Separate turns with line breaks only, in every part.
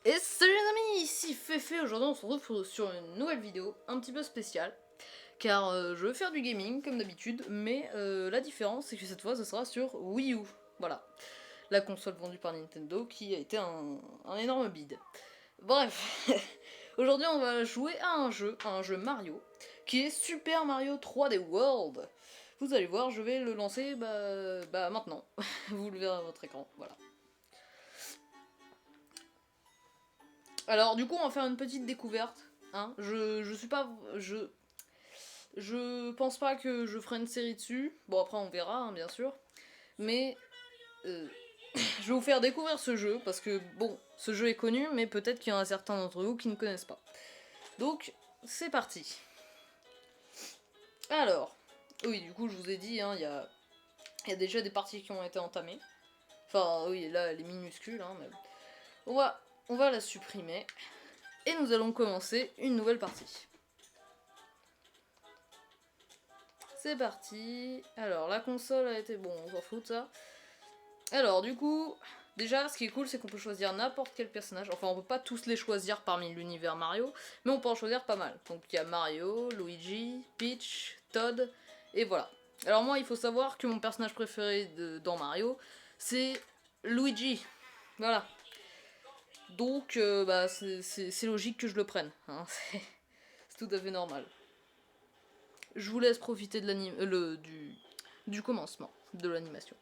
Et salut les amis, ici Féfé. Aujourd'hui on se retrouve sur une nouvelle vidéo un petit peu spéciale, car je vais faire du gaming comme d'habitude, mais la différence c'est que cette fois ce sera sur Wii U, voilà, la console vendue par Nintendo qui a été un énorme bide. Bref, aujourd'hui on va jouer à un jeu Mario, qui est Super Mario 3D World. Vous allez voir, je vais le lancer maintenant, vous le verrez à votre écran, voilà. Alors du coup on va faire une petite découverte. Hein. Je suis pas. Je pense pas que je ferai une série dessus. Bon après on verra hein, bien sûr. Mais je vais vous faire découvrir ce jeu parce que bon, ce jeu est connu, mais peut-être qu'il y en a certains d'entre vous qui ne connaissent pas. Donc c'est parti. Alors, oui du coup je vous ai dit, hein, y a déjà des parties qui ont été entamées. Enfin oui là elle est minuscule, hein, mais on va la supprimer. Et nous allons commencer une nouvelle partie. C'est parti. Alors, la console a été... Bon, on s'en fout de ça. Alors, du coup, déjà, ce qui est cool, c'est qu'on peut choisir n'importe quel personnage. Enfin, on peut pas tous les choisir parmi l'univers Mario, mais on peut en choisir pas mal. Donc, il y a Mario, Luigi, Peach, Todd, et voilà. Alors moi, il faut savoir que mon personnage préféré dans Mario, c'est Luigi. Voilà. Donc, c'est logique que je le prenne. Hein. C'est tout à fait normal. Je vous laisse profiter de du commencement de l'animation.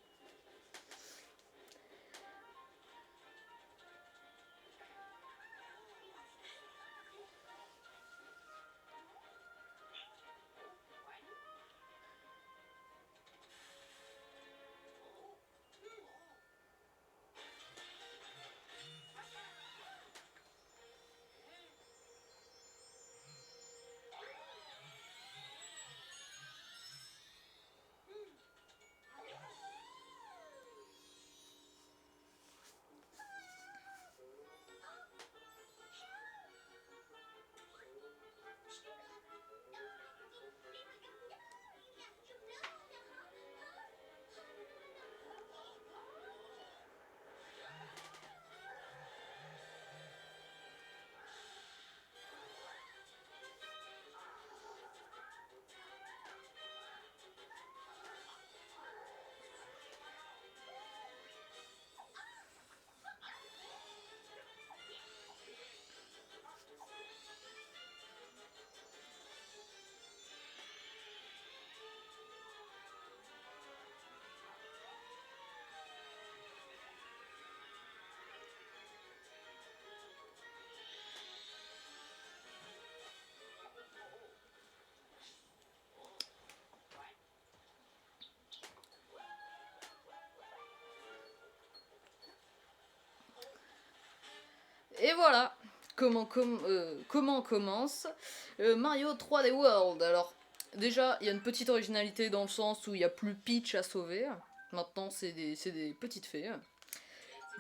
Et voilà comment commence Mario 3D World. Alors, déjà, il y a une petite originalité dans le sens où il n'y a plus Peach à sauver. Maintenant, c'est des petites fées.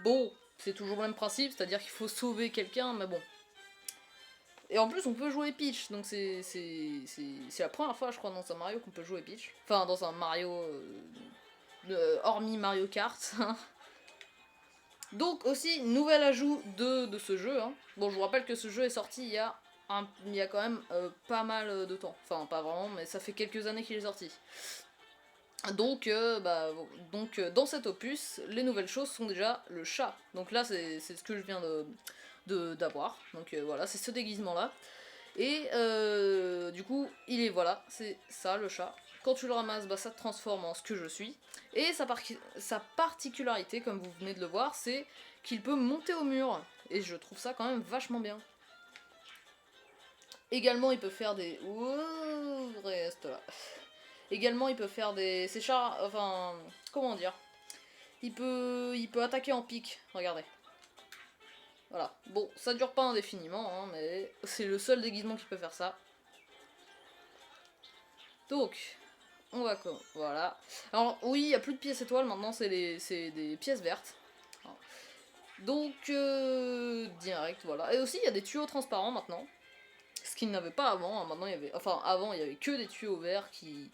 Bon, c'est toujours le même principe, c'est-à-dire qu'il faut sauver quelqu'un, mais bon. Et en plus, on peut jouer Peach, donc c'est la première fois, je crois, dans un Mario qu'on peut jouer Peach. Enfin, dans un Mario... hormis Mario Kart. Donc aussi, nouvel ajout de ce jeu. Hein. Bon, je vous rappelle que ce jeu est sorti il y a quand même pas mal de temps. Enfin, pas vraiment, mais ça fait quelques années qu'il est sorti. Donc, dans cet opus, les nouvelles choses sont déjà le chat. Donc là, c'est ce que je viens d'avoir. Donc voilà, c'est ce déguisement-là. Et du coup, voilà, c'est ça le chat. Quand tu le ramasses, ça te transforme en ce que je suis. Et sa particularité, comme vous venez de le voir, c'est qu'il peut monter au mur. Et je trouve ça quand même vachement bien. Également, il peut faire des... Ouh, reste là. Également, il peut faire des... C'est char... Enfin... Comment dire, il peut attaquer en pique, regardez. Voilà. Bon, ça dure pas indéfiniment, hein, mais c'est le seul déguisement qui peut faire ça. Donc, on va comme... Voilà. Alors, oui, il n'y a plus de pièces étoiles, maintenant c'est des pièces vertes. Donc, direct, voilà. Et aussi, il y a des tuyaux transparents maintenant. Ce qu'il n'avait pas avant. Hein. Maintenant, il y avait... Enfin, avant, il y avait que des tuyaux verts qui...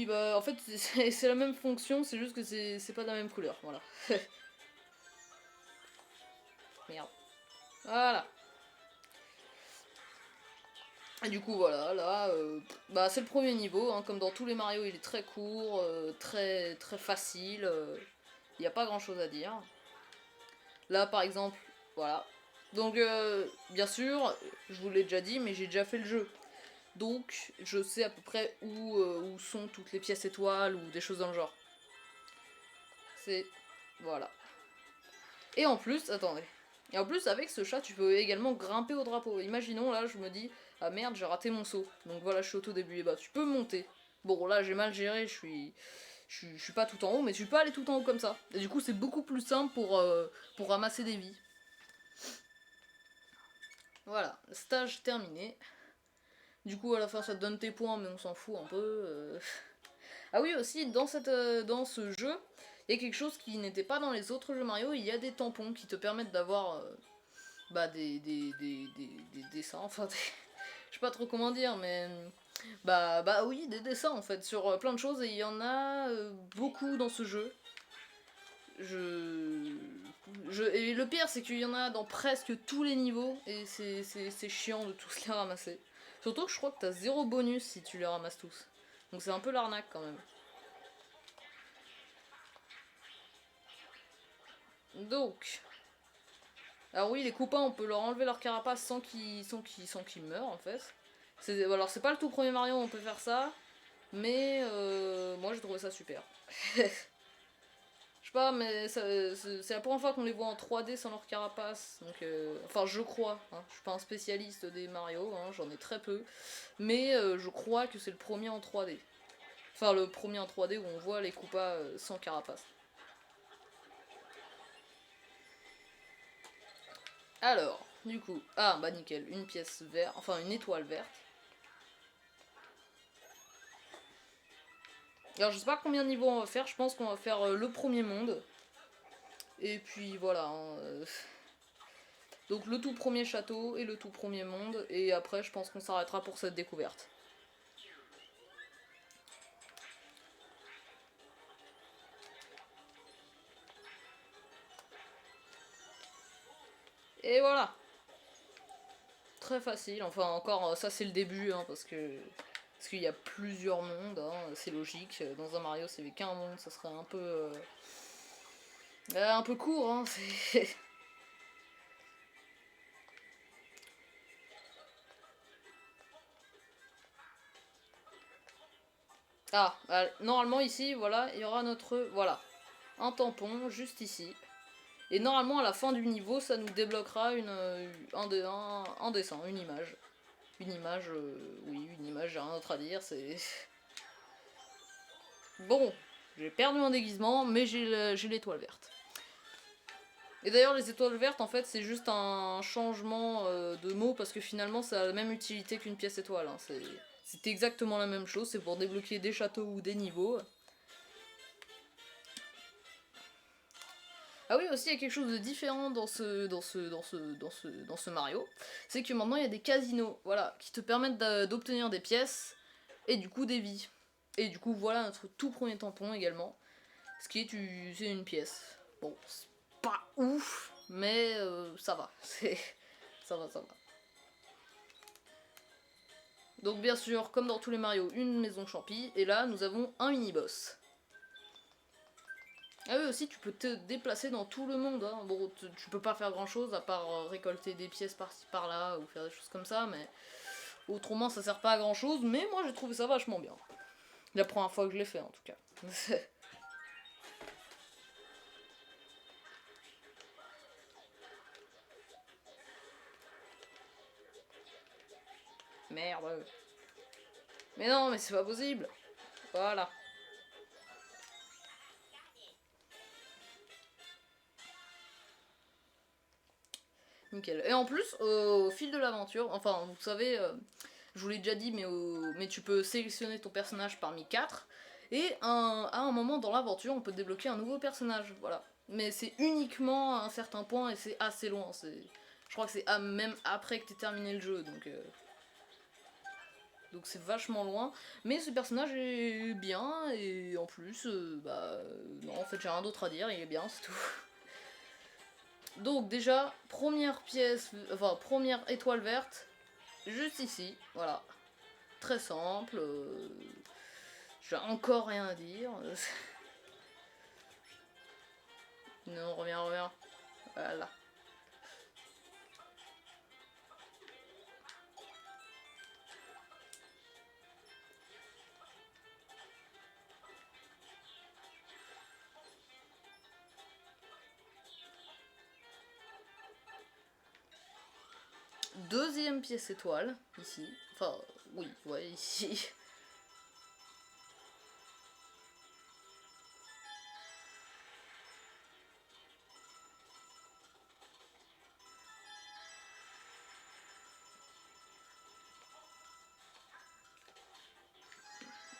en fait, c'est la même fonction, c'est juste que c'est pas de la même couleur, voilà. Merde. Voilà. Et du coup voilà, là, bah, c'est le premier niveau, hein, comme dans tous les Mario il est très court, très, très facile, il n'y a pas grand chose à dire. Là par exemple, voilà. Donc bien sûr, je vous l'ai déjà dit, mais j'ai déjà fait le jeu. Donc je sais à peu près où sont toutes les pièces étoiles ou des choses dans le genre. C'est... voilà. Et en plus, attendez. Et en plus, avec ce chat, tu peux également grimper au drapeau. Imaginons, là, je me dis, ah merde, j'ai raté mon saut. Donc voilà, je suis au tout début. Et bah, tu peux monter. Bon, là, j'ai mal géré, je suis pas tout en haut, mais tu peux aller tout en haut comme ça. Et du coup, c'est beaucoup plus simple pour ramasser des vies. Voilà, stage terminé. Du coup, à la fin, ça te donne tes points, mais on s'en fout un peu. Ah oui, aussi, dans ce jeu, il y a quelque chose qui n'était pas dans les autres jeux Mario. Il y a des tampons qui te permettent d'avoir bah, des dessins, enfin, je sais pas trop comment dire, mais bah oui, des dessins en fait, sur plein de choses, et il y en a beaucoup dans ce jeu. Et le pire, c'est qu'il y en a dans presque tous les niveaux, et c'est chiant de tous les ramasser. Surtout que je crois que t'as 0 bonus si tu les ramasses tous. Donc c'est un peu l'arnaque quand même. Donc, alors oui, les copains, on peut leur enlever leur carapace sans qu'ils meurent en fait. Alors c'est pas le tout premier Mario où on peut faire ça, mais moi j'ai trouvé ça super. Je sais pas, mais c'est la première fois qu'on les voit en 3D sans leur carapace, donc enfin je crois, hein. Je suis pas un spécialiste des Mario, hein, j'en ai très peu, mais je crois que c'est le premier en 3D. Enfin le premier en 3D où on voit les Koopas sans carapace. Alors, du coup, ah bah nickel, une pièce verte, enfin une étoile verte. Alors je sais pas combien de niveaux on va faire, je pense qu'on va faire le premier monde. Et puis voilà, hein, donc le tout premier château et le tout premier monde, et après je pense qu'on s'arrêtera pour cette découverte. Et voilà. Très facile, enfin encore ça c'est le début, hein, parce qu'il y a plusieurs mondes, hein, c'est logique. Dans un Mario s'il n'y avait qu'un monde, ça serait un peu court, hein, c'est... Ah, normalement ici, voilà, il y aura notre... Voilà, un tampon juste ici. Et normalement à la fin du niveau, ça nous débloquera un dessin, une image. Une image, oui, une image, j'ai rien d'autre à dire, c'est... Bon, j'ai perdu un déguisement, mais j'ai l'étoile verte. Et d'ailleurs, les étoiles vertes, en fait, c'est juste un changement de mot, parce que finalement, ça a la même utilité qu'une pièce étoile. Hein. C'est exactement la même chose, c'est pour débloquer des châteaux ou des niveaux. Ah oui, aussi, il y a quelque chose de différent dans ce Mario. C'est que maintenant, il y a des casinos, voilà, qui te permettent d'obtenir des pièces, et du coup, des vies. Et du coup, voilà notre tout premier tampon également. Ce qui est, c'est une pièce. Bon, c'est pas ouf, mais ça va. Ça va, ça va. Donc bien sûr, comme dans tous les Mario, une maison champi, et là nous avons un mini-boss. Ah oui aussi, tu peux te déplacer dans tout le monde, hein. Bon, tu peux pas faire grand chose à part récolter des pièces par-ci par-là, ou faire des choses comme ça, mais autrement ça sert pas à grand chose, mais moi j'ai trouvé ça vachement bien. La première fois que je l'ai fait en tout cas. Merde. Mais non, mais c'est pas possible. Voilà. Nickel. Et en plus, au fil de l'aventure, enfin, vous savez, je vous l'ai déjà dit, mais tu peux sélectionner ton personnage parmi 4, et à un moment dans l'aventure, on peut débloquer un nouveau personnage, voilà. Mais c'est uniquement à un certain point, et c'est assez loin, je crois que c'est même après que t'aies terminé le jeu, donc c'est vachement loin. Mais ce personnage est bien, et en plus, bah, non, en fait j'ai rien d'autre à dire, il est bien, c'est tout. Donc déjà, première pièce, enfin première étoile verte, juste ici, voilà. Très simple, j'ai encore rien à dire. Non, reviens, reviens. Voilà. Deuxième pièce étoile, ici. Enfin, oui, ouais, ici.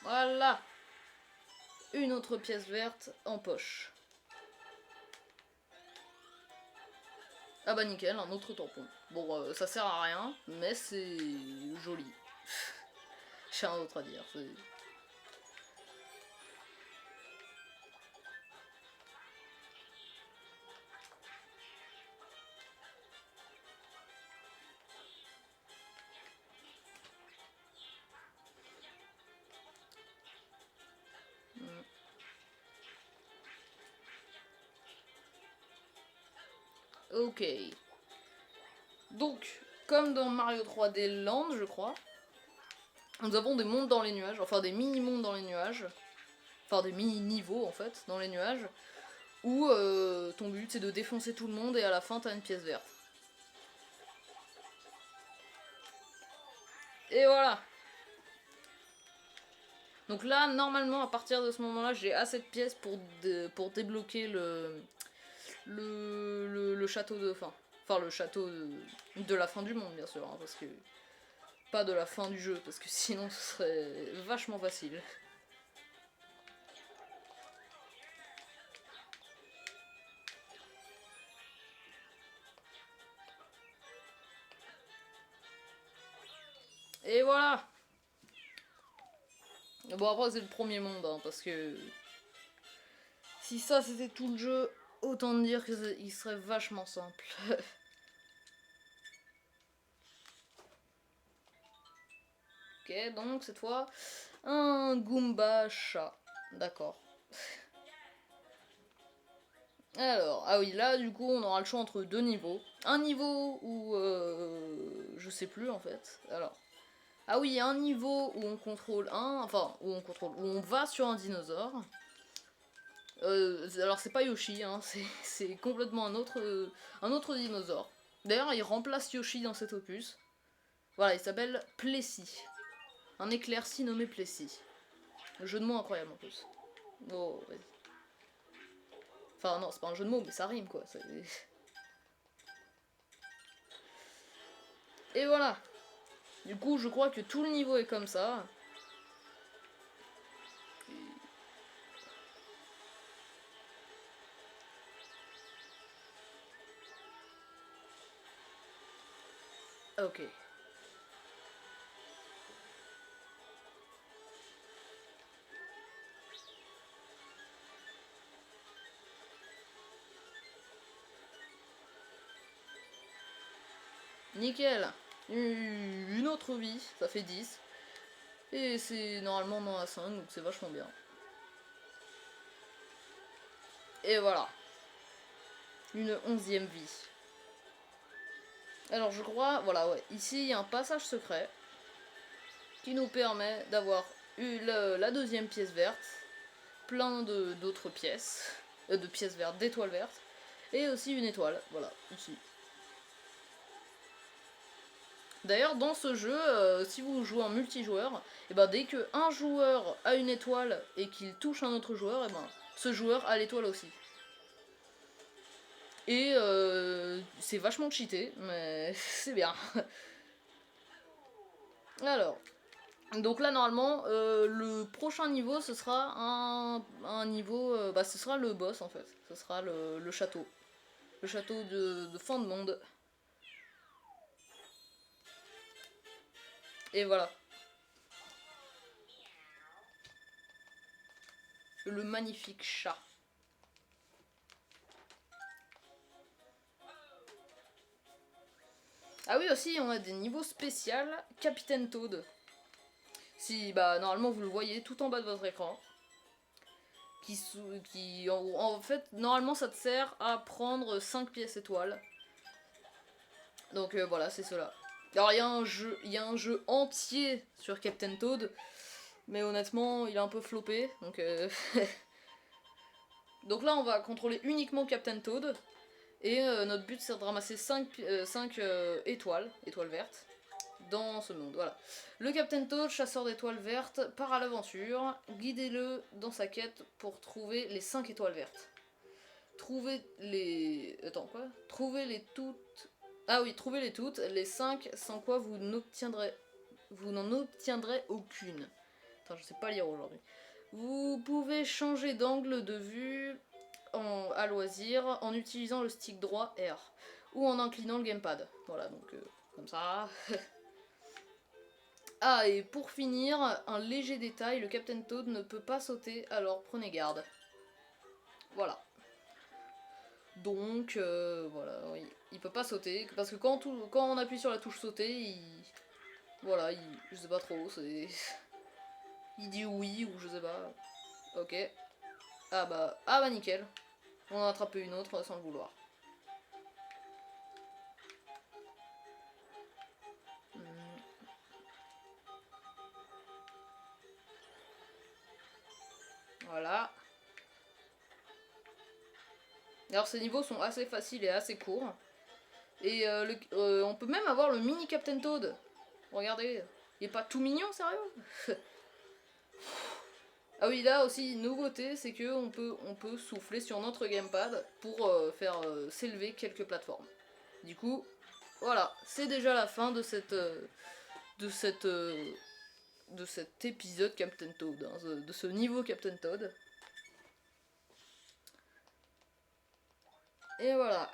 Voilà. Une autre pièce verte en poche. Ah bah nickel, un autre tampon. Bon, ça sert à rien, mais c'est joli. J'ai rien d'autre à dire. Ok. Donc, comme dans Mario 3D Land, je crois, nous avons des mondes dans les nuages, enfin des mini-mondes dans les nuages, enfin des mini-niveaux en fait, dans les nuages, où ton but c'est de défoncer tout le monde et à la fin t'as une pièce verte. Et voilà. Donc là, normalement, à partir de ce moment-là, j'ai assez de pièces pour débloquer le château de fin. Enfin, le château de la fin du monde, bien sûr, hein, parce que... Pas de la fin du jeu, parce que sinon ce serait vachement facile. Et voilà. Bon, après, c'est le premier monde, hein, parce que... Si ça, c'était tout le jeu, autant dire qu'il serait vachement simple. Ok, donc cette fois, un Goomba chat. D'accord. Alors, ah oui, là, du coup, on aura le choix entre deux niveaux. Un niveau où... je sais plus, en fait. Alors... Ah oui, il y a un niveau où on contrôle un... Enfin, où on va sur un dinosaure. Alors, c'est pas Yoshi, hein, c'est complètement un autre dinosaure. D'ailleurs, il remplace Yoshi dans cet opus. Voilà, il s'appelle Plessis. Un éclairci nommé Plessis. Un jeu de mots incroyable, en plus. Oh, vas-y. Enfin, non, c'est pas un jeu de mots, mais ça rime, quoi. Et voilà. Du coup, je crois que tout le niveau est comme ça. Ok. Nickel. Une autre vie, ça fait 10. Et c'est normalement dans la 5, donc c'est vachement bien. Et voilà. Une 11e vie. Alors je crois, voilà, ouais. Ici, il y a un passage secret qui nous permet d'avoir eu la deuxième pièce verte, plein d'autres pièces, de pièces vertes, d'étoiles vertes, et aussi une étoile, voilà, ici. D'ailleurs, dans ce jeu, si vous jouez en multijoueur, et ben, dès qu'un joueur a une étoile et qu'il touche un autre joueur, et ben, ce joueur a l'étoile aussi. Et c'est vachement cheaté, mais c'est bien. Alors, donc là normalement, le prochain niveau ce sera un niveau, bah ce sera le boss en fait, ce sera le château. Le château de fin de monde. Et voilà. Le magnifique chat. Ah oui, aussi, on a des niveaux spéciaux Capitaine Toad. Si, bah, normalement, vous le voyez tout en bas de votre écran. En fait, normalement, ça te sert à prendre 5 pièces étoiles. Donc voilà, c'est cela. Alors, il y a un jeu entier sur Captain Toad. Mais honnêtement, il est un peu floppé. Donc, donc là, on va contrôler uniquement Captain Toad. Et notre but, c'est de ramasser 5 étoiles vertes, dans ce monde. Voilà. Le Captain Toad, chasseur d'étoiles vertes, part à l'aventure. Guidez-le dans sa quête pour trouver les 5 étoiles vertes. Trouvez les... Attends, quoi? Trouvez-les toutes... Ah oui, trouvez-les toutes, les 5, sans quoi vous n'obtiendrez... Vous n'en obtiendrez aucune. Attends, je sais pas lire aujourd'hui. Vous pouvez changer d'angle de vue à loisir en utilisant le stick droit R ou en inclinant le gamepad. Voilà, donc comme ça. Ah, et pour finir, un léger détail, le Captain Toad ne peut pas sauter, alors prenez garde. Voilà. Donc, voilà, oui, il peut pas sauter, parce que quand on appuie sur la touche sauter, voilà, je sais pas trop, c'est... Il dit oui, ou je sais pas. Ok. Ah bah nickel. On en a attrapé une autre sans le vouloir. Voilà. Alors ces niveaux sont assez faciles et assez courts. Et on peut même avoir le mini Captain Toad. Regardez, il est pas tout mignon, sérieux? Ah oui, là aussi, nouveauté, c'est que on peut souffler sur notre gamepad pour faire s'élever quelques plateformes. Du coup, voilà, c'est déjà la fin de de cet épisode Captain Toad, hein, de ce niveau Captain Toad. Et voilà.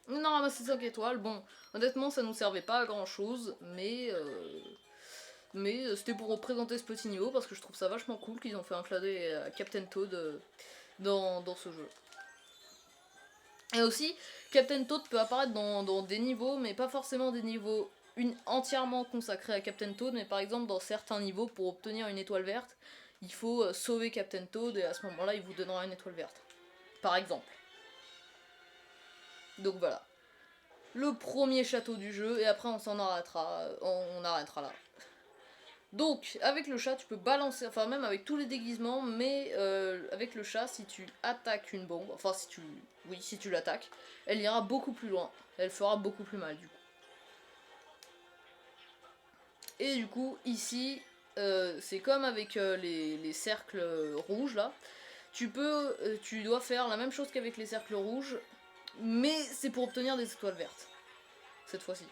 On a ramassé 5 étoiles. Bon, honnêtement, ça nous servait pas à grand chose, mais c'était pour représenter ce petit niveau parce que je trouve ça vachement cool qu'ils ont fait un clin d'œil à Captain Toad dans ce jeu. Et aussi, Captain Toad peut apparaître dans des niveaux, mais pas forcément des niveaux entièrement consacrés à Captain Toad, mais par exemple dans certains niveaux, pour obtenir une étoile verte, il faut sauver Captain Toad et à ce moment-là, il vous donnera une étoile verte. Par exemple. Donc voilà. Le premier château du jeu, et après on s'en arrêtera, on arrêtera là. Donc, avec le chat, tu peux balancer, enfin même avec tous les déguisements, mais avec le chat, si tu attaques une bombe, enfin si tu l'attaques, elle ira beaucoup plus loin, elle fera beaucoup plus mal du coup. Et du coup, ici, c'est comme avec les cercles rouges là, tu dois faire la même chose qu'avec les cercles rouges, mais c'est pour obtenir des étoiles vertes, cette fois-ci.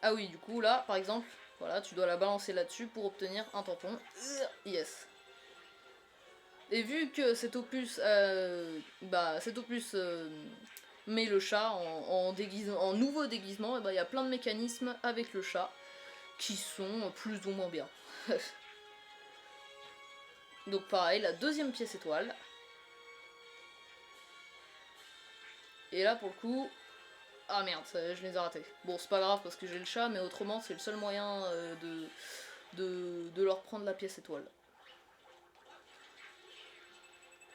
Ah oui, du coup, là, par exemple, voilà, tu dois la balancer là-dessus pour obtenir un tampon. Yes. Et vu que cet opus, met le chat en nouveau déguisement, et il y a plein de mécanismes avec le chat qui sont plus ou moins bien. Donc pareil, la deuxième pièce étoile. Et là, pour le coup, ah merde, je les ai ratés. Bon, c'est pas grave parce que j'ai le chat, mais autrement, c'est le seul moyen de leur prendre la pièce étoile.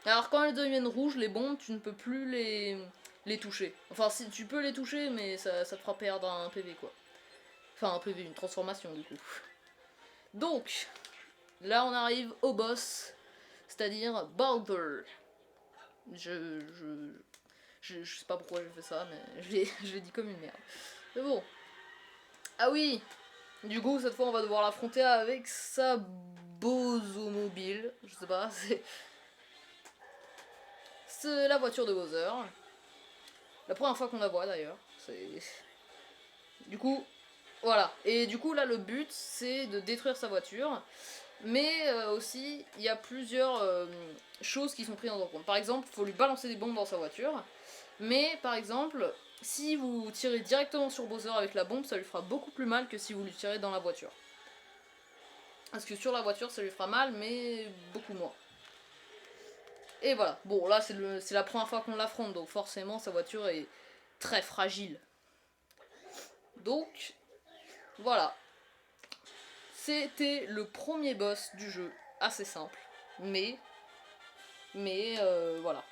Alors, quand elles deviennent rouges, les bombes, tu ne peux plus les toucher. Enfin, si, tu peux les toucher, mais ça te fera perdre un PV, quoi. Enfin, un PV, une transformation, du coup. Donc, là, on arrive au boss, c'est-à-dire Baldur. Je sais pas pourquoi j'ai fait ça, mais je l'ai dit comme une merde. Mais bon. Ah oui. Du coup, cette fois, on va devoir l'affronter avec sa Bozomobile. Je sais pas, c'est la voiture de Bowser. La première fois qu'on la voit, d'ailleurs. Du coup, voilà. Et du coup, là, le but, c'est de détruire sa voiture. Mais aussi, il y a plusieurs choses qui sont prises en compte. Par exemple, il faut lui balancer des bombes dans sa voiture. Mais par exemple, si vous tirez directement sur Bowser avec la bombe, ça lui fera beaucoup plus mal que si vous lui tirez dans la voiture. Parce que sur la voiture, ça lui fera mal, mais beaucoup moins. Et voilà, bon là c'est la première fois qu'on l'affronte, donc forcément sa voiture est très fragile. Donc, voilà. C'était le premier boss du jeu, assez simple, mais voilà.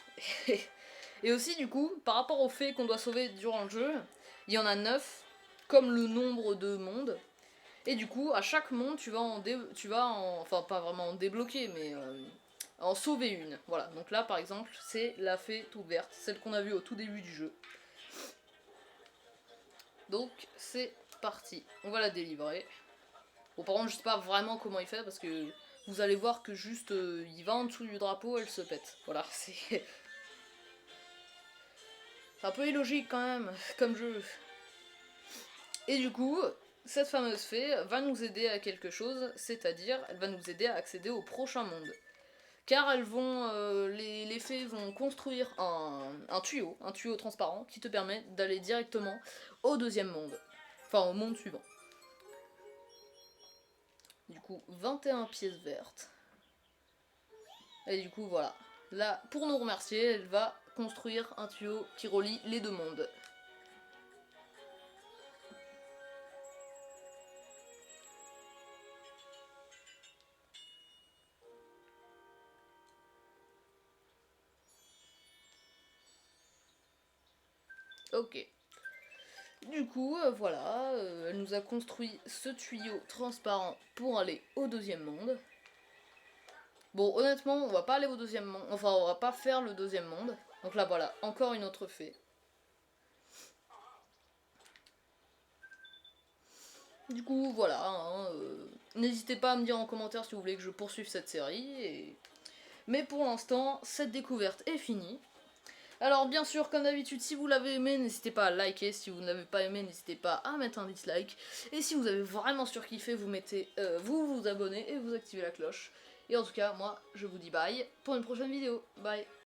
Et aussi du coup, par rapport au fait qu'on doit sauver durant le jeu, il y en a 9, comme le nombre de mondes. Et du coup, à chaque monde, enfin pas vraiment en débloquer, mais en sauver une. Voilà, donc là par exemple, c'est la fée toute verte, celle qu'on a vue au tout début du jeu. Donc c'est parti, on va la délivrer. Bon, par contre, je sais pas vraiment comment il fait parce que vous allez voir que juste il va en dessous du drapeau, elle se pète. Voilà, c'est un peu illogique quand même comme jeu. Et du coup, cette fameuse fée va nous aider à quelque chose, c'est-à-dire elle va nous aider à accéder au prochain monde. Car les fées vont construire un tuyau transparent qui te permet d'aller directement au deuxième monde. Enfin, au monde suivant. Du coup, 21 pièces vertes. Et du coup, voilà. Là, pour nous remercier, elle va construire un tuyau qui relie les deux mondes. Ok. Du coup, voilà, elle nous a construit ce tuyau transparent pour aller au deuxième monde. Bon, honnêtement, on va pas aller au deuxième monde, enfin, on va pas faire le deuxième monde. Donc là, voilà, encore une autre fée. Du coup, voilà, hein, n'hésitez pas à me dire en commentaire si vous voulez que je poursuive cette série. Mais pour l'instant, cette découverte est finie. Alors bien sûr, comme d'habitude, si vous l'avez aimé, n'hésitez pas à liker. Si vous n'avez pas aimé, n'hésitez pas à mettre un dislike. Et si vous avez vraiment surkiffé, vous abonnez et vous activez la cloche. Et en tout cas, moi, je vous dis bye pour une prochaine vidéo. Bye.